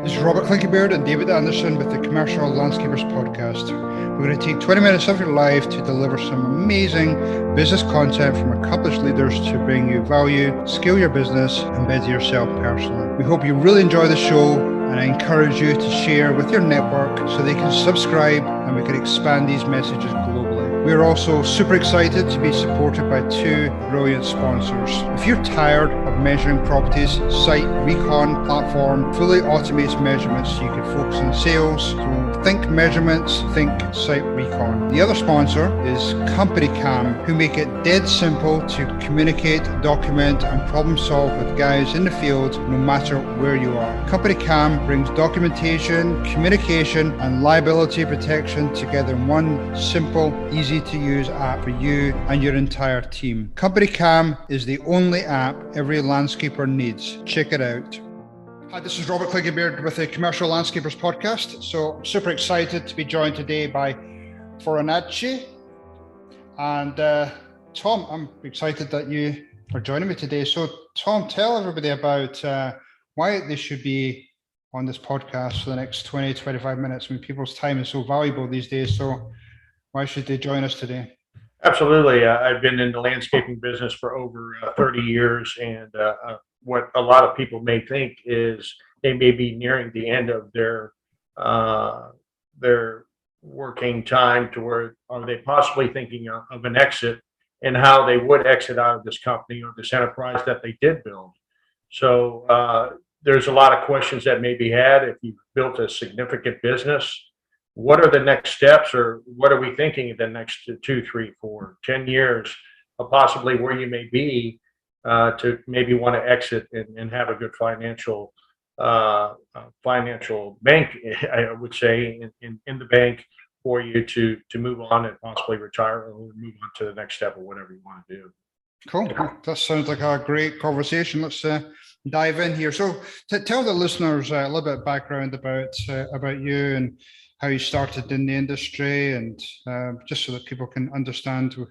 This is Robert Clinkybeard and David Anderson with the Commercial Landscapers Podcast. We're going to take 20 minutes of your life to deliver some amazing business content from accomplished leaders to bring you value, scale your business, and better yourself personally. We hope you really enjoy the show, and I encourage you to share with your network so they can subscribe and we can expand these messages globally. We are also super excited to be supported by two brilliant sponsors. If you're tired of measuring properties, Site Recon platform fully automates measurements so you can focus on sales. So think measurements, think Site Recon. The other sponsor is Company Cam, who make it dead simple to communicate, document, and problem solve with guys in the field, no matter where you are. Company Cam brings documentation, communication, and liability protection together in one simple, easy to use app for you and your entire team. Company Cam is the only app every landscaper needs. Check it out. Hi, this is Robert Clinkybeard with the Commercial Landscapers Podcast. So I'm super excited to be joined today by Farinacci. And Tom, I'm excited that you are joining me today. So Tom, tell everybody about why they should be on this podcast for the next 20, 25 minutes. I mean, people's time is so valuable these days. So why should they join us today? Absolutely. I've been in the landscaping business for over 30 years. And what a lot of people may think is they may be nearing the end of their working time to where are they possibly thinking of an exit and how they would exit out of this company or this enterprise that they did build. So there's a lot of questions that may be had if you've built a significant business. What are the next steps, or what are we thinking in the next 2, 3, 4, 10 years of possibly where you may be to maybe want to exit and have a good financial bank, I would say, in the bank for you to move on and possibly retire or move on to the next step or whatever you want to do. Cool. That sounds like a great conversation. Let's dive in here. So tell the listeners a little bit of background about you and how you started in the industry, and just so that people can understand who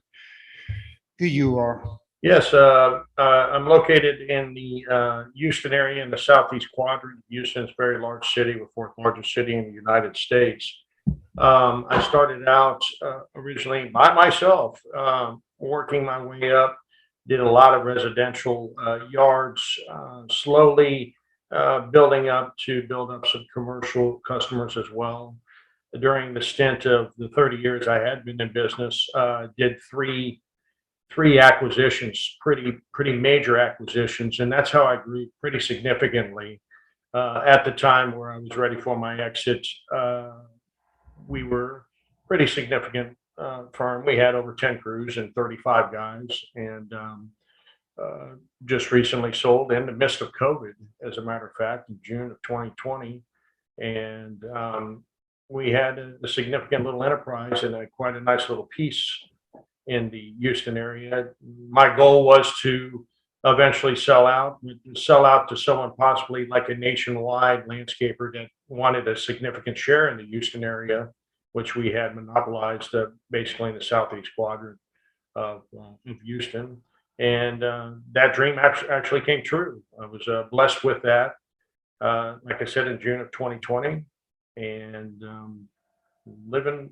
you are. Yes, I'm located in the Houston area in the southeast quadrant. Houston is a very large city, the fourth largest city in the United States. I started out originally by myself, working my way up, did a lot of residential yards, slowly building up to build up some commercial customers as well. During the stint of the 30 years I had been in business, did three acquisitions, pretty major acquisitions, and that's how I grew pretty significantly. At the time where I was ready for my exit, we were pretty significant firm. We had over 10 crews and 35 guys, and just recently sold in the midst of COVID, as a matter of fact, in June of 2020, and we had a significant little enterprise and quite a nice little piece in the Houston area. My goal was to eventually sell out to someone possibly like a nationwide landscaper that wanted a significant share in the Houston area, which we had monopolized basically in the southeast quadrant of Houston. And that dream actually came true. I was blessed with that, like I said, in June of 2020. And living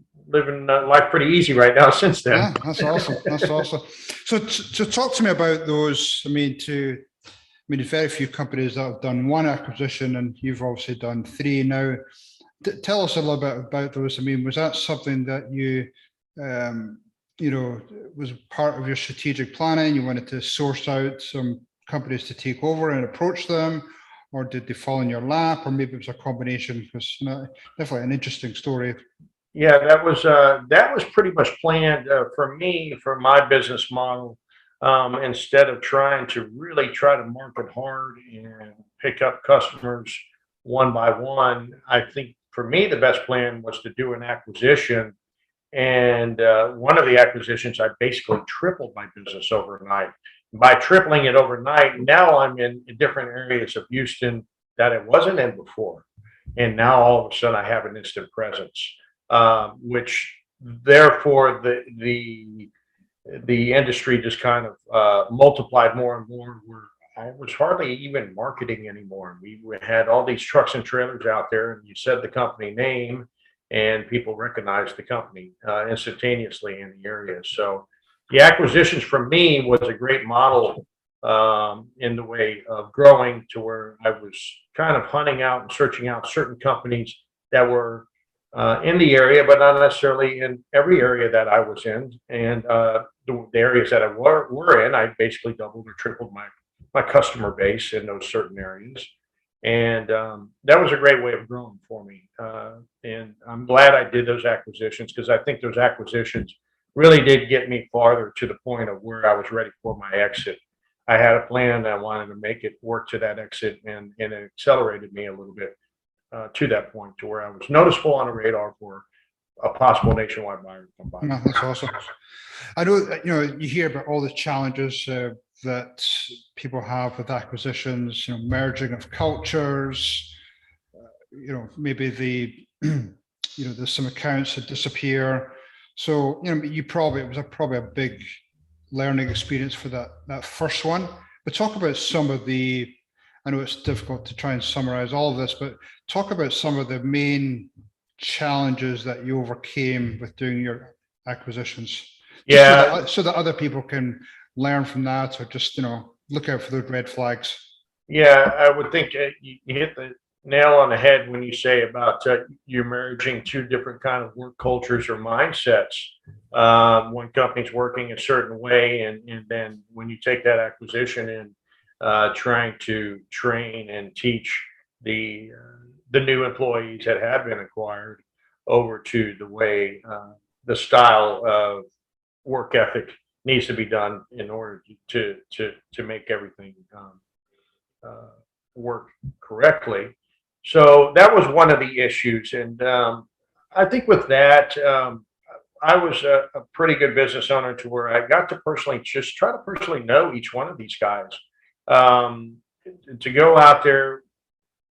life pretty easy right now since then. Yeah, that's awesome. That's awesome. So talk to me about those. There's very few companies that have done one acquisition, and you've obviously done 3 now. Tell us a little bit about those. Was that something that you, was part of your strategic planning? You wanted to source out some companies to take over and approach them? Or did they fall in your lap, or maybe it was a combination? Because definitely an interesting story. Yeah, that was pretty much planned for me, for my business model. Instead of trying to really try to market hard and pick up customers one by one, I think for me the best plan was to do an acquisition. And one of the acquisitions, I basically tripled my business overnight. By tripling it overnight, now I'm in different areas of Houston that it wasn't in before. And now all of a sudden I have an instant presence, which therefore the industry just kind of multiplied more and more, where I was hardly even marketing anymore. We had all these trucks and trailers out there, and you said the company name, and people recognized the company instantaneously in the area. So the acquisitions for me was a great model in the way of growing to where I was kind of hunting out and searching out certain companies that were in the area, but not necessarily in every area that I was in. And the areas that I were in, I basically doubled or tripled my customer base in those certain areas. And that was a great way of growing for me. And I'm glad I did those acquisitions because I think those acquisitions really did get me farther to the point of where I was ready for my exit. I had a plan. I wanted to make it work to that exit, and it accelerated me a little bit to that point to where I was noticeable on the radar for a possible nationwide buyer to come by. No, that's awesome. I know that, you hear about all the challenges that people have with acquisitions, merging of cultures, maybe there's some accounts that disappear. So, it was probably a big learning experience for that first one. But talk about some of I know it's difficult to try and summarize all of this, but talk about some of the main challenges that you overcame with doing your acquisitions. Yeah. So that other people can learn from that, or just, look out for those red flags. Yeah, I would think you hit the nail on the head when you say about you're merging two different kind of work cultures or mindsets. One company's working a certain way, and then when you take that acquisition and trying to train and teach the new employees that have been acquired over to the way the style of work ethic needs to be done in order to make everything work correctly. So that was one of the issues, and I think with that, I was a pretty good business owner to where I got to personally just try to personally know each one of these guys. To go out there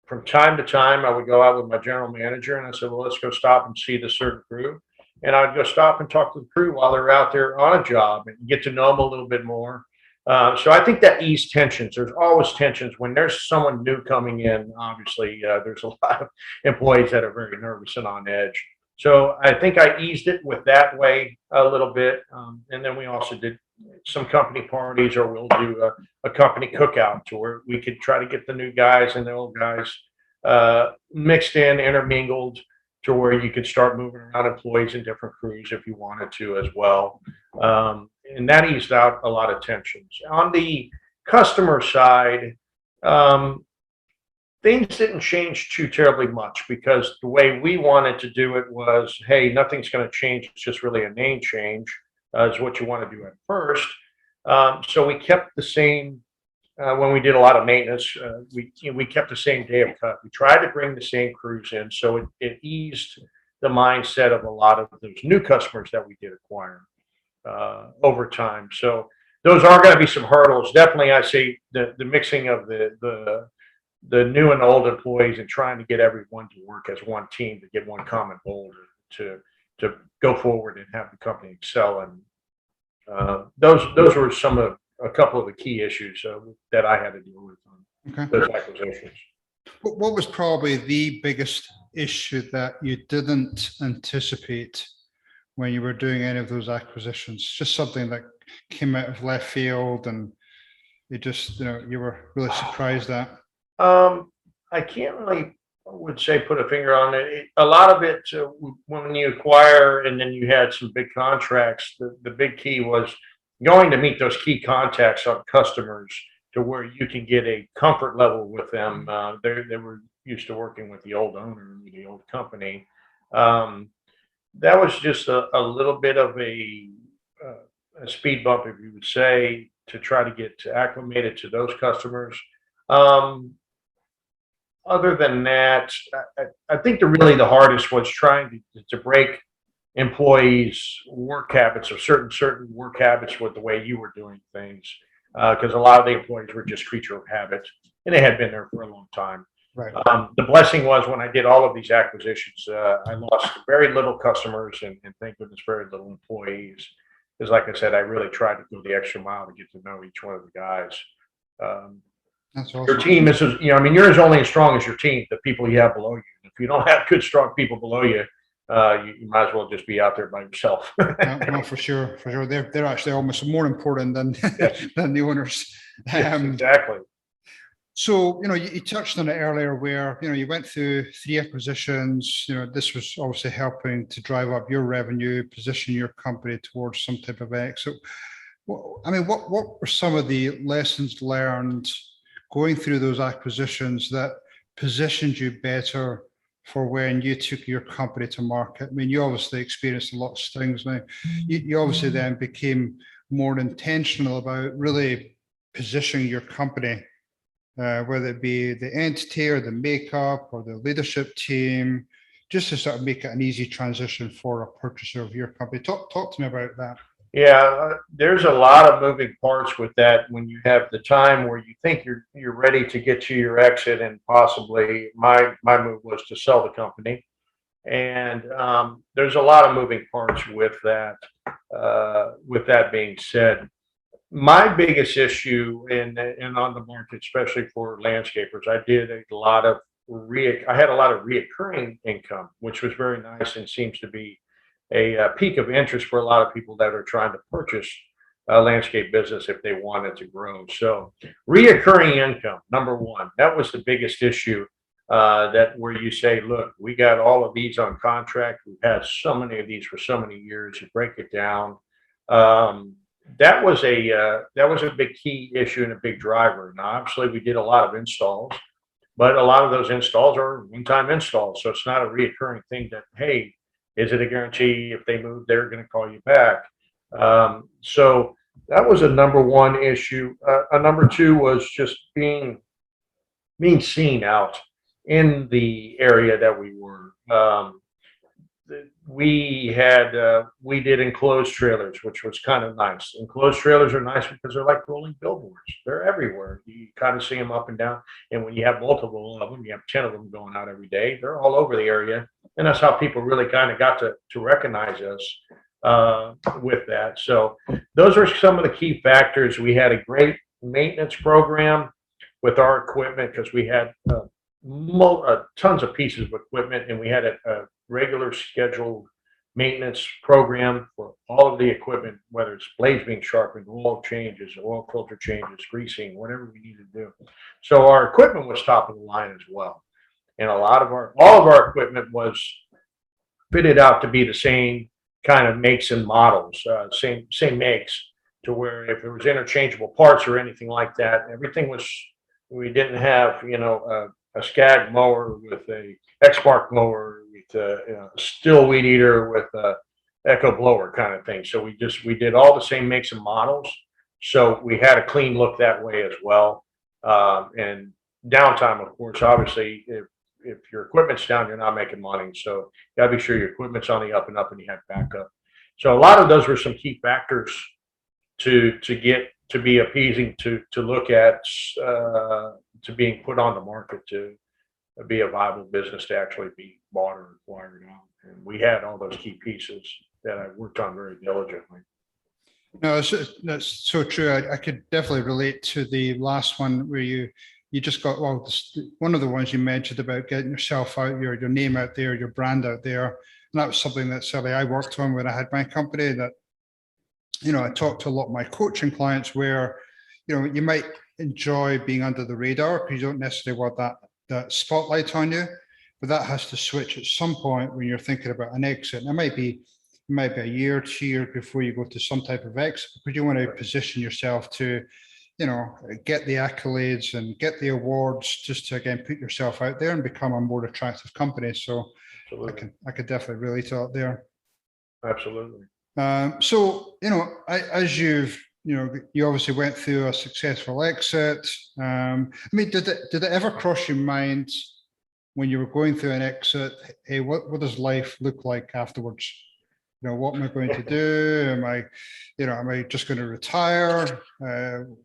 from time to time, I would go out with my general manager and I said, well, let's go stop and see the certain crew. And I'd go stop and talk to the crew while they're out there on a job and get to know them a little bit more. So I think that eased tensions. There's always tensions when there's someone new coming in. Obviously, there's a lot of employees that are very nervous and on edge. So I think I eased it with that way a little bit. And then we also did some company parties, or we'll do a company cookout to where we could try to get the new guys and the old guys mixed in, intermingled, to where you could start moving around employees in different crews if you wanted to as well. And that eased out a lot of tensions. On the customer side, things didn't change too terribly much because the way we wanted to do it was, hey, nothing's going to change. It's just really a name change is what you want to do at first. So we kept the same, when we did a lot of maintenance, we kept the same day of cut. We tried to bring the same crews in. So it eased the mindset of a lot of those new customers that we did acquire over time. So those are going to be some hurdles. Definitely, I say the mixing of the new and old employees and trying to get everyone to work as one team to get one common goal to go forward and have the company excel. And those were a couple of the key issues that I had to deal with on those acquisitions. What was probably the biggest issue that you didn't anticipate when you were doing any of those acquisitions? Just something that came out of left field and you were really surprised at? I can't really, would say, put a finger on it. A lot of it, when you acquire and then you had some big contracts, the big key was going to meet those key contacts on customers to where you can get a comfort level with them. They were used to working with the old owner, the old company. That was just a little bit of a speed bump, if you would say, to try to get acclimated to those customers. Other than that, I think the hardest was trying to break employees' work habits, or certain work habits with the way you were doing things, because a lot of the employees were just creature of habit, and they had been there for a long time. Right. The blessing was when I did all of these acquisitions, I lost very little customers and thank goodness very little employees, because like I said, I really tried to go the extra mile to get to know each one of the guys. That's awesome. Your team is, I mean, you're as only as strong as your team, the people you have below you. If you don't have good, strong people below you, you might as well just be out there by yourself. No, for sure, for sure. They're actually almost more important than Yes. than the owners. Yes, exactly. So, you touched on it earlier where, you went through 3 acquisitions. This was obviously helping to drive up your revenue, position your company towards some type of exit. I mean, what were some of the lessons learned going through those acquisitions that positioned you better for when you took your company to market? I mean, you obviously experienced a lot of things. Now, you obviously then became more intentional about really positioning your company, whether it be the entity or the makeup or the leadership team, just to sort of make it an easy transition for a purchaser of your company. Talk to me about that. Yeah, there's a lot of moving parts with that when you have the time where you think you're ready to get to your exit, and possibly my move was to sell the company, and there's a lot of moving parts with that. With that being said, my biggest issue in on the market, especially for landscapers, I had a lot of reoccurring income, which was very nice and seems to be a peak of interest for a lot of people that are trying to purchase a landscape business if they wanted to grow. So reoccurring income, number one, that was the biggest issue, that where you say, look, we got all of these on contract. We've had so many of these for so many years. You break it down. That was a big key issue and a big driver. Now, obviously, we did a lot of installs, but a lot of those installs are one-time installs. So it's not a reoccurring thing that, hey, is it a guarantee if they move, they're going to call you back? So that was a number one issue. A number two was just being seen out in the area that we were. We did enclosed trailers, which was kind of nice. Enclosed trailers are nice because they're like rolling billboards. They're everywhere. You kind of see them up and down. And when you have multiple of them, you have 10 of them going out every day. They're all over the area. And that's how people really kind of got to recognize us with that. So those are some of the key factors. We had a great maintenance program with our equipment because we had tons of pieces of equipment, and we had a regular scheduled maintenance program for all of the equipment, whether it's blades being sharpened, oil changes, oil filter changes, greasing, whatever we needed to do. So our equipment was top of the line as well. And all of our equipment was fitted out to be the same kind of makes and models, same makes, to where if there was interchangeable parts or anything like that, we didn't have, a Skag mower with a X-Mark mower with a still weed eater with a Echo blower kind of thing. So we did all the same makes and models. So we had a clean look that way as well. And downtime, of course, obviously, if your equipment's down, you're not making money. So you got to be sure your equipment's on the up and up and you have backup. So a lot of those were some key factors to be appeasing to look at, to being put on the market to be a viable business to actually be bought or acquired out. And we had all those key pieces that I worked on very diligently. No, that's so true. I could definitely relate to the last one where you just got, one of the ones you mentioned about getting yourself out, your name out there, your brand out there. And that was something that certainly I worked on when I had my company, that, I talked to a lot of my coaching clients where, you might enjoy being under the radar because you don't necessarily want that spotlight on you, but that has to switch at some point when you're thinking about an exit. And it might be a year, 2 years before you go to some type of exit, but you want to position yourself to, get the accolades and get the awards, just to, again, put yourself out there and become a more attractive company. So I could definitely relate to that there. Absolutely. So, as you obviously went through a successful exit. I mean, did it ever cross your mind when you were going through an exit, hey, what does life look like afterwards? What am I going to do? Am I just going to retire?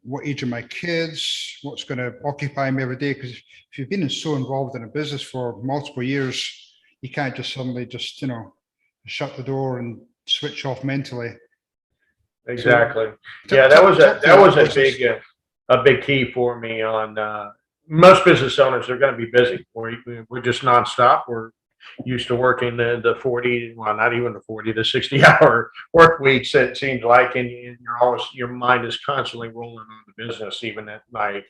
What age are my kids? What's going to occupy me every day? Because if you've been so involved in a business for multiple years, you can't just suddenly shut the door and switch off mentally. Exactly. Yeah, that was a big. a big key for me on most business owners are going to be busy. We're just nonstop. We're used to working the 40, well, not even the 40, the 60-hour work weeks, it seems like, and you're always, your mind is constantly rolling on the business, even at night.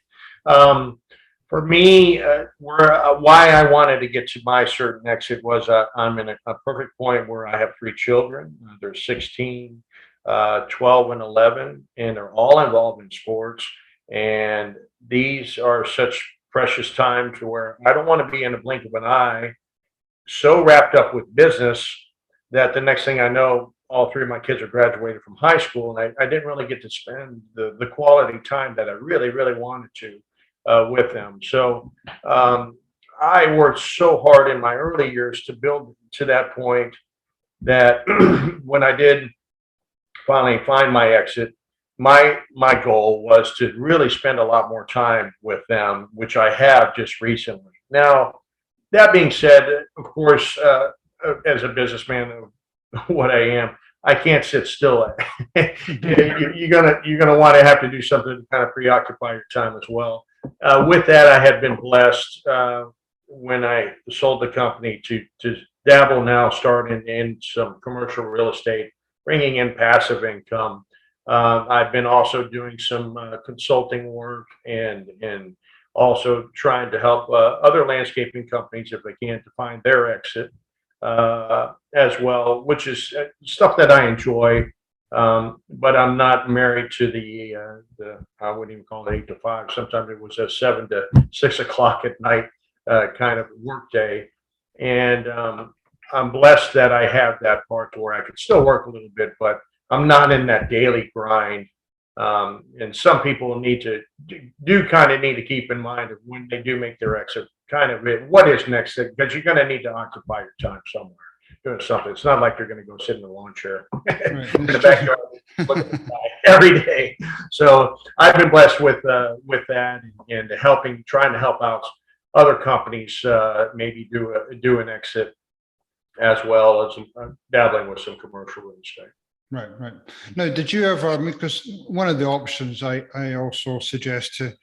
For me, why I wanted to get to my certain exit was I'm in a perfect point where I have three children. They're 16, 12, and 11, and they're all involved in sports. And these are such precious times where I don't want to be in a blink of an eye so wrapped up with business that the next thing I know, all three of my kids are graduated from high school, and I didn't really get to spend the quality time that I really, really wanted to with them. So I worked so hard in my early years to build to that point that when I did finally find my exit, my goal was to really spend a lot more time with them, which I have just recently. Now, that being said, of course, as a businessman of what I am, I can't sit still. You're gonna want to have to do something to kind of preoccupy your time as well. With that, I had been blessed when I sold the company to dabble now, starting in some commercial real estate, bringing in passive income. I've been also doing some consulting work and also trying to help other landscaping companies if they can to find their exit as well, which is stuff that I enjoy. But I'm not married to the I wouldn't even call it 8 to 5. Sometimes it was a 7 to 6 o'clock at night kind of work day. And I'm blessed that I have that part to where I could still work a little bit, but I'm not in that daily grind. And some people need to kind of need to keep in mind of when they do make their exit, kind of what is next, because you're going to need to occupy your time somewhere doing something. It's not like you're going to go sit in the lawn chair in the backyard looking at the sky every day. So I've been blessed with that and trying to help out other companies maybe do an exit as well as dabbling with some commercial real estate. Right. Now, did you ever, because one of the options I also suggest to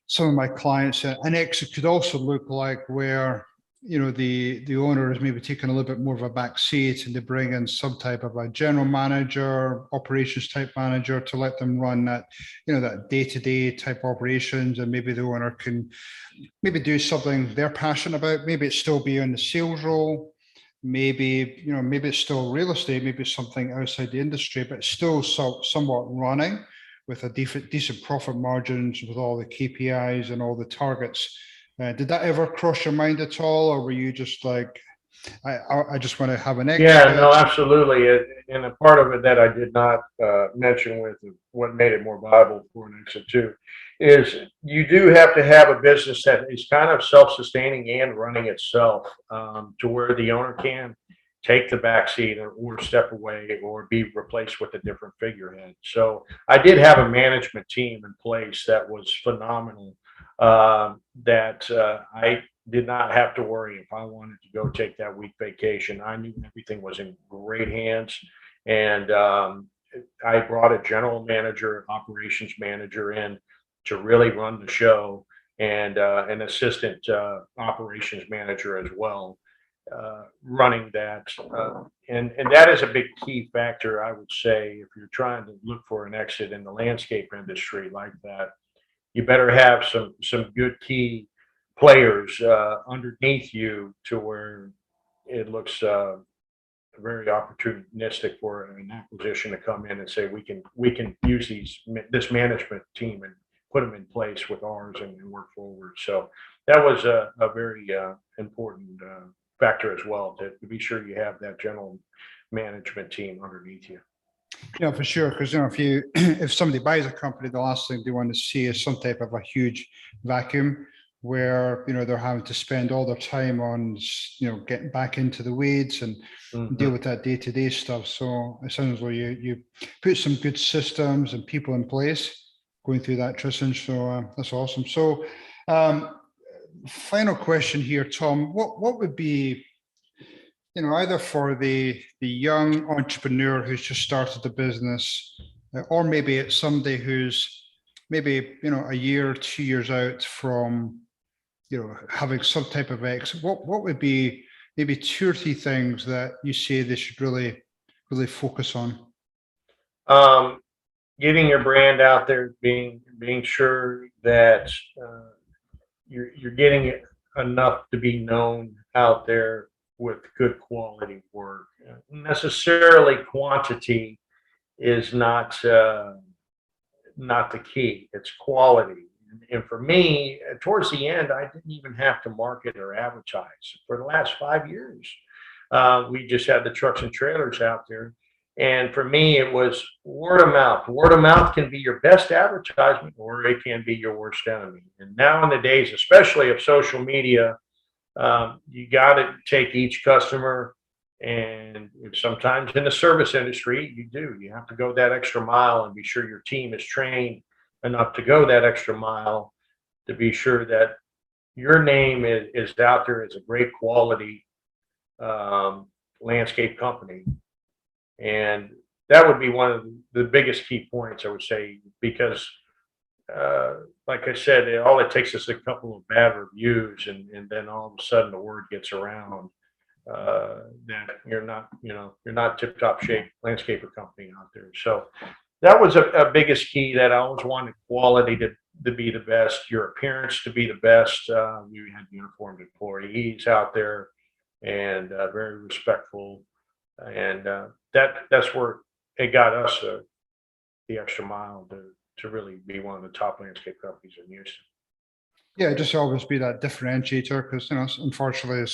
some of my clients, an exit could also look like where, the owner is maybe taking a little bit more of a back seat and they bring in some type of a general manager, operations type manager to let them run that, that day-to-day type operations. And maybe the owner can maybe do something they're passionate about. Maybe it still be on the sales role. Maybe it's still real estate, maybe it's something outside the industry, but it's still somewhat running with a decent profit margins, with all the KPIs and all the targets. Did that ever cross your mind at all, or were you just like, I just want to have an exit? Yeah, no, absolutely. And a part of it that I did not mention with what made it more viable for an exit too is you do have to have a business that is kind of self-sustaining and running itself to where the owner can take the back seat or step away or be replaced with a different figurehead. So I did have a management team in place that was phenomenal, that I did not have to worry if I wanted to go take that week vacation. I knew everything was in great hands. And I brought a general manager, operations manager in to really run the show, and an assistant operations manager as well, running that. And that is a big key factor, I would say, if you're trying to look for an exit in the landscape industry like that. You better have some good key players underneath you to where it looks very opportunistic for an acquisition to come in and say we can use this management team and put them in place with ours and work forward. So that was a very important factor as well, to be sure you have that general management team underneath you. Yeah, for sure. Because if somebody buys a company, the last thing they want to see is some type of a huge vacuum where they're having to spend all their time on getting back into the weeds and deal with that day-to-day stuff. So it sounds like you put some good systems and people in place going through that transition. So that's awesome. So final question here, Tom. What would be, either for the young entrepreneur who's just started the business, or maybe it's somebody who's maybe, a year or 2 years out from, having some type of exit, what would be maybe 2 or 3 things that you say they should really, really focus on? Getting your brand out there, being sure that you're getting enough to be known out there with good quality work. Necessarily quantity is not the key. It's quality. And for me, towards the end, I didn't even have to market or advertise. For the last 5 years, we just had the trucks and trailers out there. And for me, it was word of mouth. Word of mouth can be your best advertisement, or it can be your worst enemy. And now in the days, especially of social media, you got to take each customer, and sometimes in the service industry, you have to go that extra mile and be sure your team is trained enough to go that extra mile to be sure that your name is out there as a great quality landscape company. And that would be one of the biggest key points, I would say, because like I said, all it takes is a couple of bad reviews, and then all of a sudden the word gets around that you're not tip-top shape landscaper company out there. So that was a biggest key, that I always wanted quality to be the best, your appearance to be the best. We had uniformed employees out there, and very respectful, and that's where it got us the extra mile to really be one of the top landscape companies in Houston. Yeah, just always be that differentiator, because unfortunately,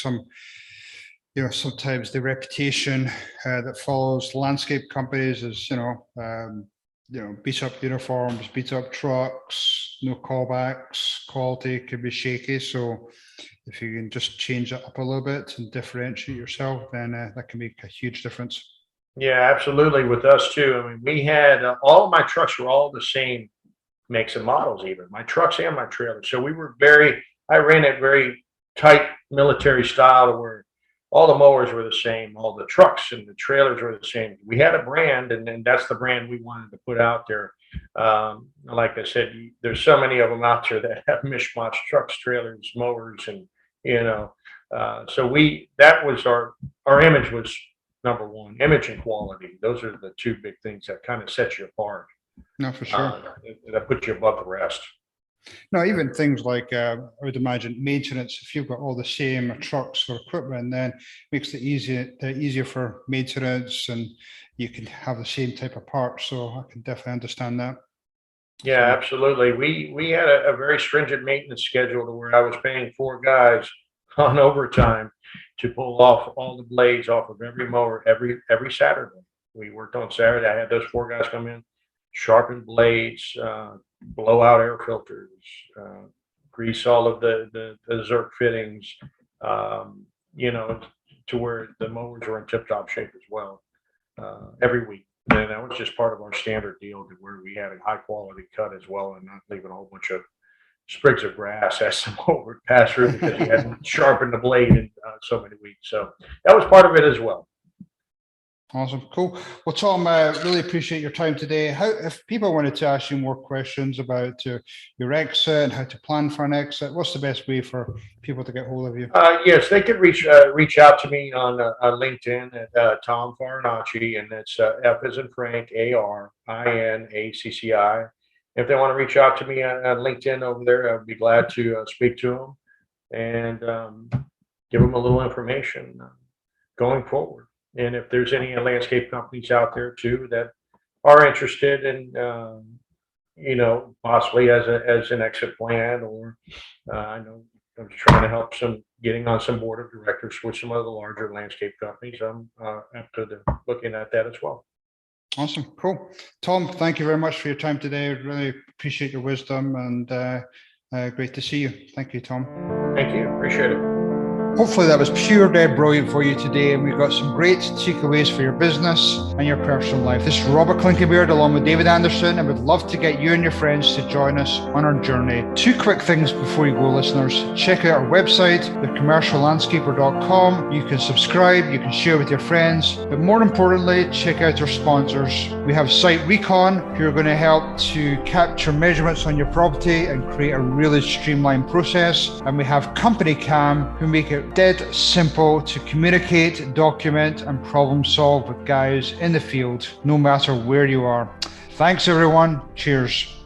sometimes the reputation that follows landscape companies is beat up uniforms, beat up trucks, no callbacks, quality can be shaky. So if you can just change it up a little bit and differentiate yourself, then that can make a huge difference. Yeah, absolutely. With us too. I mean, we had all of my trucks were all the same makes and models, even my trucks and my trailers. So I ran it very tight military style, to where all the mowers were the same, all the trucks and the trailers were the same. We had a brand, and that's the brand we wanted to put out there. Like I said, there's so many of them out there that have mishmash trucks, trailers, mowers, and so that was our image was number one. Image and quality, those are the two big things that kind of set you apart. No, for sure. That puts you above the rest. No, even things like I would imagine maintenance. If you've got all the same trucks or equipment, then it makes it easier for maintenance, and you can have the same type of parts. So I can definitely understand that. Yeah, absolutely. We had a very stringent maintenance schedule, to where I was paying 4 guys on overtime to pull off all the blades off of every mower every Saturday. We worked on Saturday. I had those 4 guys come in, sharpen blades, blow out air filters, grease all of the Zerk fittings, to where the mowers were in tip-top shape as well, every week. And that was just part of our standard deal, to where we had a high quality cut as well, and not leaving a whole bunch of sprigs of grass as the mower passed through, because you hadn't sharpened the blade in so many weeks. So that was part of it as well. Awesome. Cool. Well, Tom, really appreciate your time today. If people wanted to ask you more questions about your exit and how to plan for an exit, what's the best way for people to get hold of you? Yes, they could reach out to me on LinkedIn at Tom Farinacci, and it's F as in Frank, ARINACCI. If they want to reach out to me on LinkedIn over there, I'd be glad to speak to them and give them a little information going forward. And if there's any landscape companies out there too that are interested in, possibly as an exit plan, or I know I'm trying to help getting on some board of directors with some of the larger landscape companies. I'm after looking at that as well. Awesome. Cool. Tom, thank you very much for your time today. Really appreciate your wisdom, and great to see you. Thank you, Tom. Thank you. Appreciate it. Hopefully that was pure dead brilliant for you today, and we've got some great takeaways for your business and your personal life. This is Robert Clinkenbeard along with David Anderson, and we'd love to get you and your friends to join us on our journey. Two quick things before you go, listeners. Check out our website, thecommerciallandscaper.com. You can subscribe, you can share with your friends, but more importantly, check out our sponsors. We have Site Recon, who are going to help to capture measurements on your property and create a really streamlined process. And we have Company Cam, who make it dead simple to communicate, document, and problem solve with guys in the field, no matter where you are. Thanks, everyone. Cheers.